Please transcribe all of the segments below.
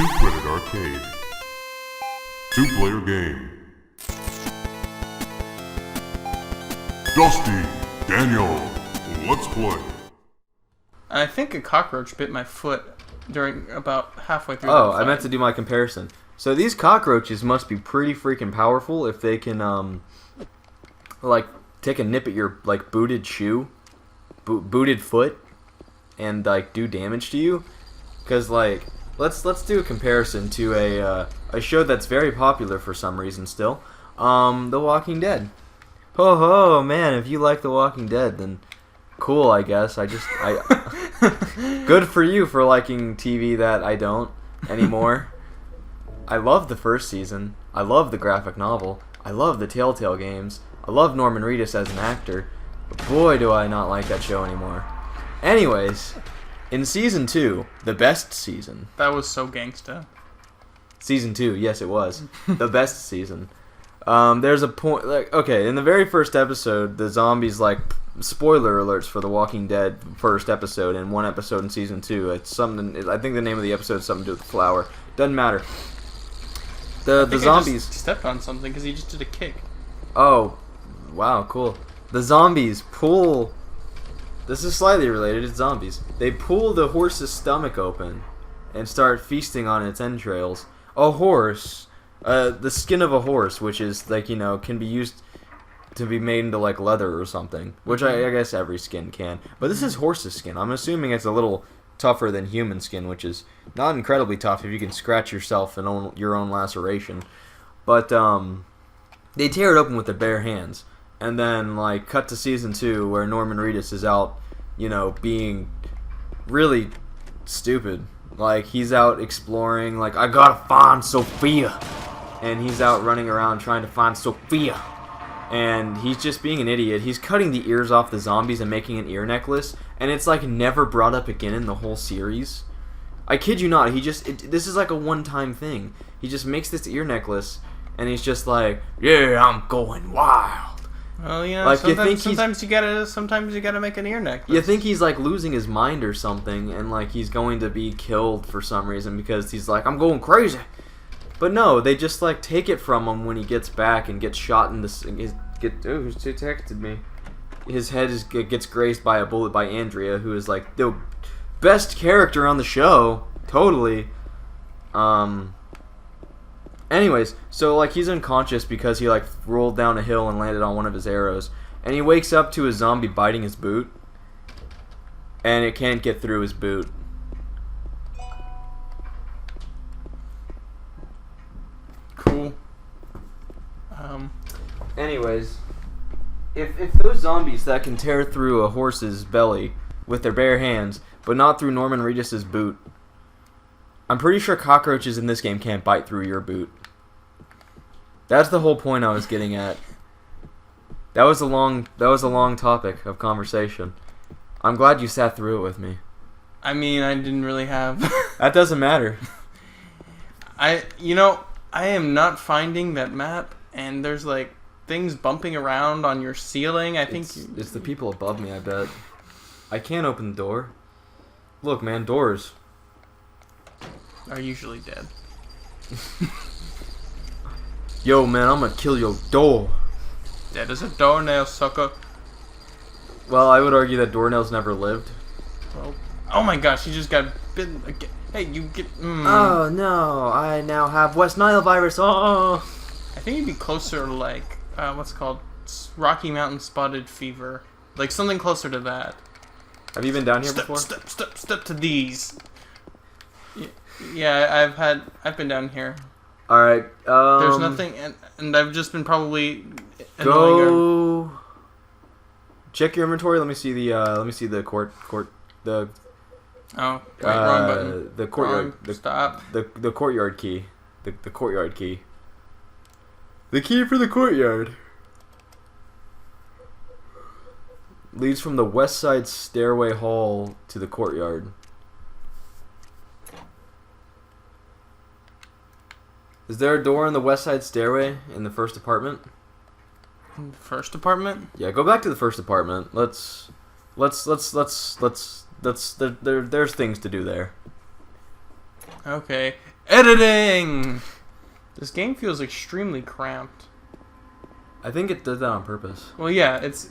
Two-Credit Arcade. Two-player game. Dusty, Daniel, let's play. I think a cockroach bit my foot during about halfway through. Oh, I meant to do my comparison. So these cockroaches must be pretty freaking powerful if they can, like, take a nip at your, like, booted shoe, booted foot, and, like, do damage to you. Because, like, let's do a comparison to a show that's very popular for some reason still, The Walking Dead. Ho ho, man! If you like The Walking Dead, then cool, I guess. Good for you for liking TV that I don't anymore. I love the first season. I love the graphic novel. I love the Telltale games. I love Norman Reedus as an actor. But boy, do I not like that show anymore. Anyways, in Season 2, the best season. That was so gangsta. Season 2, yes it was. The best season. There's a point, like, okay, in the very first episode, the zombies, like, spoiler alerts for The Walking Dead first episode and one episode in Season 2. It's something, I think the name of the episode is something to do with the flower. Doesn't matter. The zombies... I just stepped on something because he just did a kick. Oh, wow, cool. The zombies pull... This is slightly related, it's zombies. They pull the horse's stomach open and start feasting on its entrails. A horse, the skin of a horse, which is, like, you know, can be used to be made into, like, leather or something. Which I guess every skin can. But this is horse's skin. I'm assuming it's a little tougher than human skin, which is not incredibly tough if you can scratch yourself and your own laceration. But, they tear it open with their bare hands. And then, like, cut to Season 2 where Norman Reedus is out, you know, being really stupid. Like, he's out exploring, like, I gotta find Sophia. And he's out running around trying to find Sophia. And he's just being an idiot. He's cutting the ears off the zombies and making an ear necklace. And it's, like, never brought up again in the whole series. I kid you not. This is like a one-time thing. He just makes this ear necklace, and he's just like, yeah, I'm going wild. Well, you know, like, sometimes you gotta make an ear necklace. You think he's, like, losing his mind or something, and, like, he's going to be killed for some reason because he's like, I'm going crazy. But no, they just, like, take it from him when he gets back and gets shot in the... who texted me? His head gets grazed by a bullet by Andrea, who is, like, the best character on the show. Totally. Anyways, so, like, he's unconscious because he, like, rolled down a hill and landed on one of his arrows. And he wakes up to a zombie biting his boot. And it can't get through his boot. Cool. Anyways, if those zombies that can tear through a horse's belly with their bare hands, but not through Norman Reedus' boot, I'm pretty sure cockroaches in this game can't bite through your boot. That's the whole point I was getting at. That was a long topic of conversation. I'm glad you sat through it with me. I mean, I didn't really have... That doesn't matter. I am not finding that map, and there's, like, things bumping around on your ceiling. I think it's the people above me, I bet. I can't open the door. Look, man, doors are usually dead. Yo, man, I'm gonna kill your door. Dead as a doornail, sucker. Well, I would argue that doornails never lived. Well, oh my gosh, you just got bitten again. Hey, you get... Oh, no, I now have West Nile virus. Oh. I think you'd be closer to, like, what's it called? Rocky Mountain Spotted Fever. Like, something closer to that. Have you been down here before? Step to these. Yeah, I've been down here. Alright, There's nothing, and I've just been probably go... Check your inventory, let me see the Oh, wait, wrong button. The courtyard. Stop. The courtyard key. The courtyard key. The key for the courtyard. Leads from the west side stairway hall to the courtyard. Is there a door in the west side stairway in the first apartment? First apartment? Yeah, go back to the first apartment. There's things to do there. Okay. Editing! This game feels extremely cramped. I think it did that on purpose. Well, yeah, it's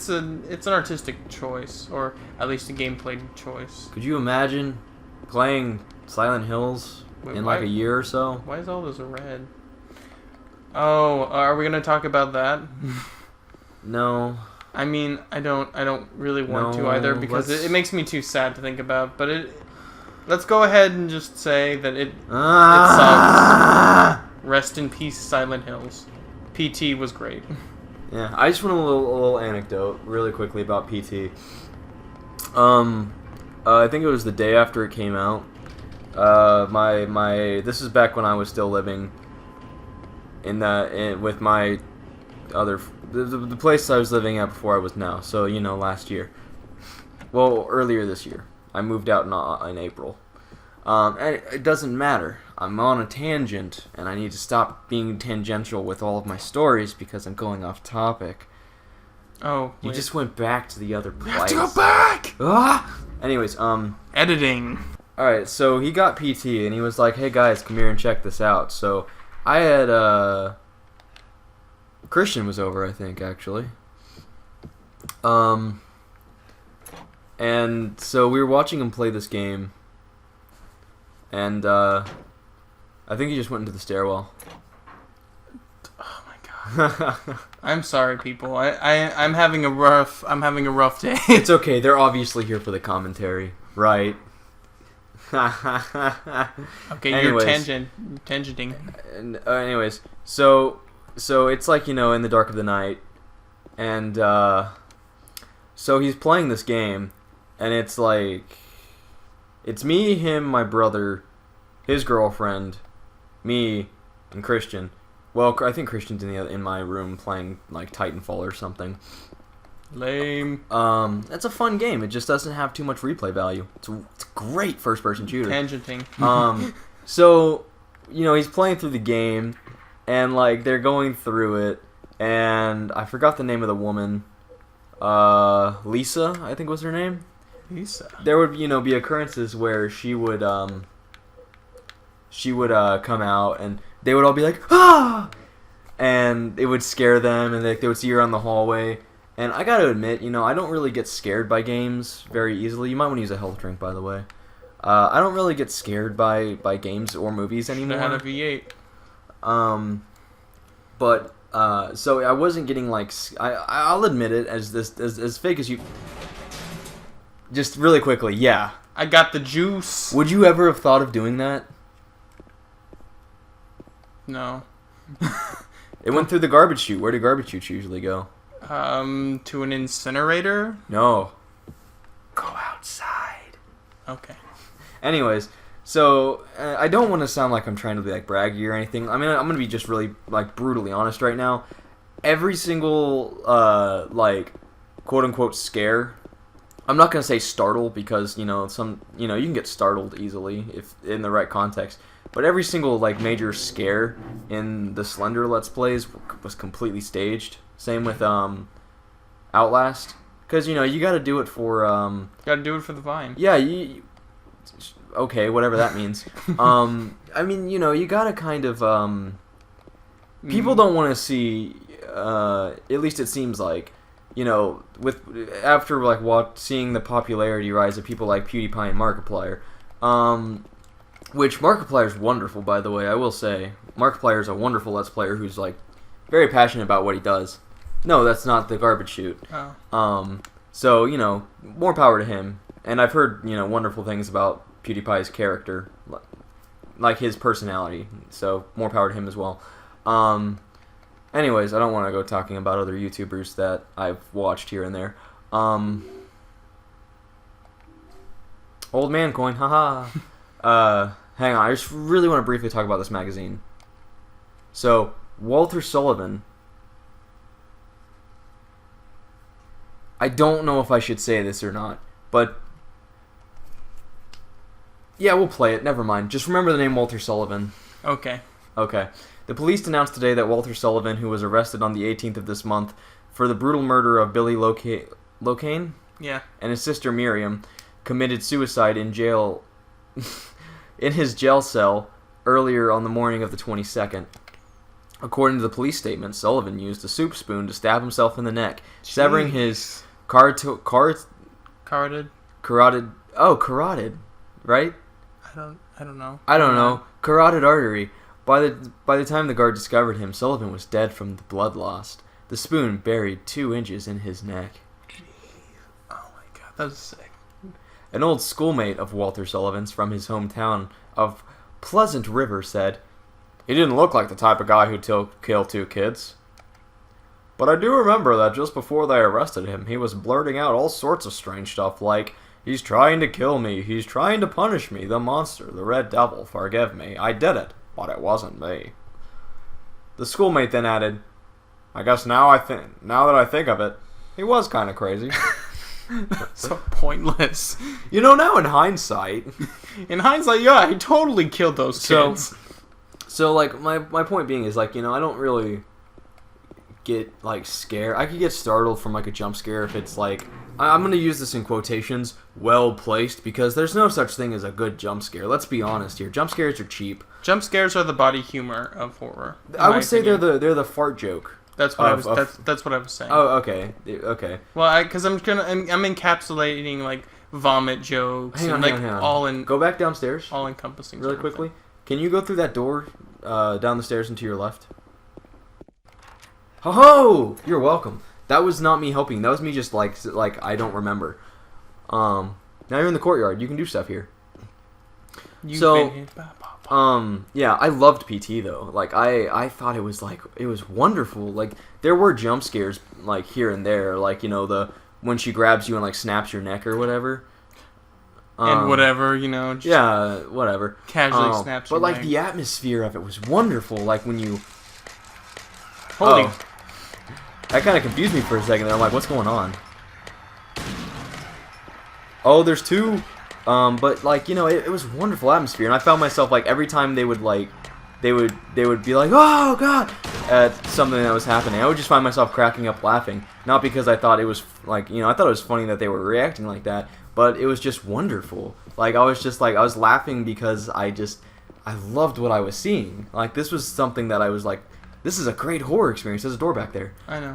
an artistic choice, or at least a gameplay choice. Could you imagine playing Silent Hills in like a year or so? Why is all this red? Oh, are we gonna talk about that? No. I mean, I don't really want to either because it makes me too sad to think about. But let's go ahead and just say that it sucks. Rest in peace, Silent Hills. PT was great. Yeah, I just want a little anecdote really quickly about PT. I think it was the day after it came out. This is back when I was still living with my other the place I was living at before I was now. So last year. Well, earlier this year. I moved out in April. And it doesn't matter. I'm on a tangent, and I need to stop being tangential with all of my stories because I'm going off topic. Oh, you just went back to the other place. We have to go back! Ah! Anyways, Editing. Alright, so he got PT, and he was like, hey guys, come here and check this out. So, I had, Christian was over, I think, actually. And so we were watching him play this game. And, I think he just went into the stairwell. Oh my god. I'm sorry, people. I'm having a rough day. It's okay. They're obviously here for the commentary, right? Okay, anyways, you're tangenting. Anyways, so it's like in the dark of the night, and so he's playing this game, and it's like it's me, him, my brother, his girlfriend, me, and Christian. Well, I think Christian's in my room playing like Titanfall or something. Lame. It's a fun game. It just doesn't have too much replay value. It's a great first-person shooter. Tangenting. So he's playing through the game, and like they're going through it, and I forgot the name of the woman. Lisa, I think was her name. Lisa. There would be occurrences where she would come out, and they would all be like, ah! And it would scare them, and they would see her on the hallway. And I gotta admit, I don't really get scared by games very easily. You might want to use a health drink, by the way. I don't really get scared by games or movies anymore. Should've had a V8. But so I wasn't getting like I'll admit it as fake as you. Just really quickly, yeah. I got the juice. Would you ever have thought of doing that? No. It went through the garbage chute. Where do garbage chutes usually go? To an incinerator? No. Go outside. Okay. Anyways, so I don't want to sound like I'm trying to be like braggy or anything. I mean, I'm gonna be just really like brutally honest right now. Every single like quote unquote scare. I'm not gonna say startle because you can get startled easily if in the right context. But every single like major scare in the Slender Let's Plays was completely staged. Same with Outlast, because you got to do it for Got to do it for the Vine. Yeah, okay, whatever that means. I mean, you got to kind of people don't want to see. At least it seems like after like seeing the popularity rise of people like PewDiePie and Markiplier. Which Markiplier is wonderful, by the way. I will say, Markiplier is a wonderful Let's Player who's like very passionate about what he does. No, that's not the garbage chute. Oh. So more power to him. And I've heard wonderful things about PewDiePie's character, like his personality. So more power to him as well. Anyways, I don't want to go talking about other YouTubers that I've watched here and there. Old man coin, haha. Hang on, I just really want to briefly talk about this magazine. So, Walter Sullivan. I don't know if I should say this or not, but yeah, we'll play it. Never mind. Just remember the name Walter Sullivan. Okay. Okay. The police announced today that Walter Sullivan, who was arrested on the 18th of this month for the brutal murder of Billy Locane Yeah. and his sister Miriam, committed suicide in jail in his jail cell earlier on the morning of the 22nd. According to the police statement, Sullivan used a soup spoon to stab himself in the neck, severing his carotid, right? I don't know. I don't know. Carotid artery. By the time the guard discovered him, Sullivan was dead from the blood loss. The spoon buried 2 inches in his neck. Oh my god, that was sick. An old schoolmate of Walter Sullivan's from his hometown of Pleasant River said, "He didn't look like the type of guy who'd kill 2 kids. But I do remember that just before they arrested him, he was blurting out all sorts of strange stuff like, 'He's trying to kill me. He's trying to punish me. The monster, the red devil, forgive me. I did it, but it wasn't me.'" The schoolmate then added, "I guess now that I think of it, he was kind of crazy." So pointless. Now in hindsight. Yeah, he totally killed those kids. So like, my point being is, like, I don't really get, like, scared. I could get startled from, like, a jump scare if it's, like, I'm going to use this in quotations, well-placed, because there's no such thing as a good jump scare. Let's be honest here. Jump scares are cheap. Jump scares are the body humor of horror. I would say they're the fart joke. That's what that's what I was saying. Oh, okay. Well, because I'm encapsulating, like, vomit jokes. Hang on. All in. Go back downstairs. All encompassing. Really quickly. Can you go through that door down the stairs and to your left? Ho! You're welcome. That was not me helping. That was me just like I don't remember. Now you're in the courtyard. You can do stuff here. Yeah, I loved PT though. Like I thought it was wonderful. Like there were jump scares like here and there, like when she grabs you and like snaps your neck or whatever. And whatever, just yeah, whatever. Casually snaps your But like neck. the atmosphere of it was wonderful. Like when you Holy that kind of confused me for a second there. I'm like, what's going on? Oh, there's 2. But like, it was a wonderful atmosphere, and I found myself like every time they would be like, "Oh God," at something that was happening, I would just find myself cracking up laughing. Not because I thought it was like, I thought it was funny that they were reacting like that, but it was just wonderful. Like I was laughing because I loved what I was seeing. Like this was something that I was like, this is a great horror experience. There's a door back there. I know.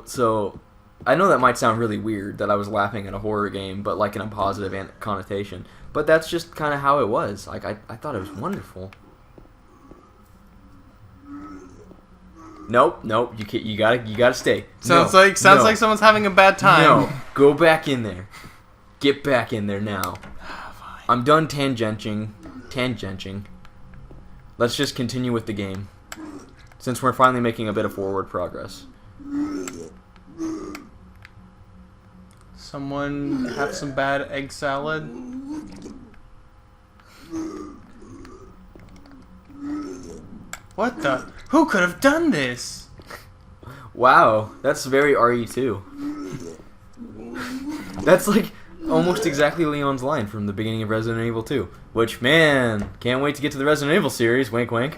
So I know that might sound really weird that I was laughing at a horror game, but like in a positive connotation. But that's just kind of how it was. Like I thought it was wonderful. Nope. You gotta stay. Sounds like someone's having a bad time. No, go back in there. Get back in there now. Fine. I'm done tangenting. Let's just continue with the game, since we're finally making a bit of forward progress. Someone have some bad egg salad? What the? Who could have done this? Wow, that's very RE2. That's like almost exactly Leon's line from the beginning of Resident Evil 2. Which, man, can't wait to get to the Resident Evil series. Wink, wink.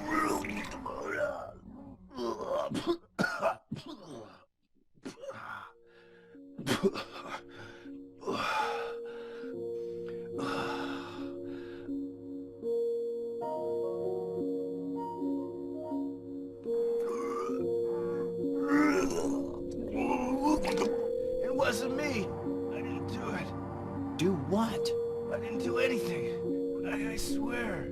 It wasn't me. I didn't do it. Do what? I didn't do anything. I swear.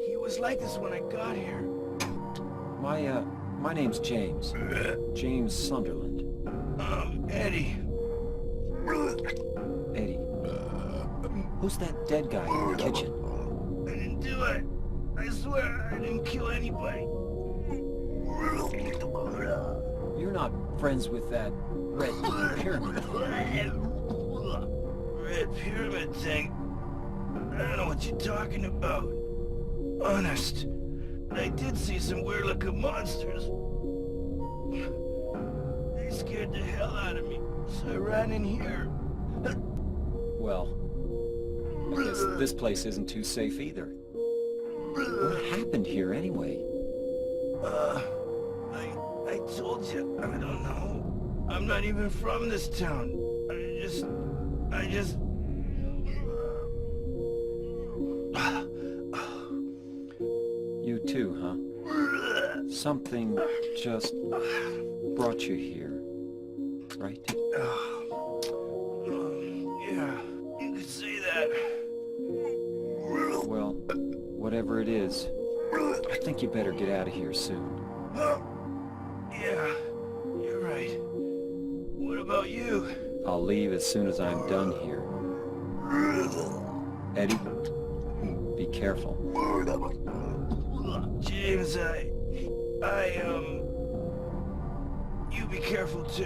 He was like this when I got here. My name's James. James Sunderland. Eddie. Eddie. Who's that dead guy in the kitchen? I didn't do it. I swear I didn't kill anybody. You're not friends with that red pyramid thing. Red pyramid thing? I don't know what you're talking about. Honest. But I did see some weird-looking monsters. They scared the hell out of me, so I ran in here. Well, I guess this place isn't too safe either. What happened here anyway? I told you, I don't know. I'm not even from this town. I just... Something just brought you here, right? Yeah, you could say that. Well, whatever it is, I think you better get out of here soon. Yeah, you're right. What about you? I'll leave as soon as I'm done here. Eddie, be careful. James, you be careful too.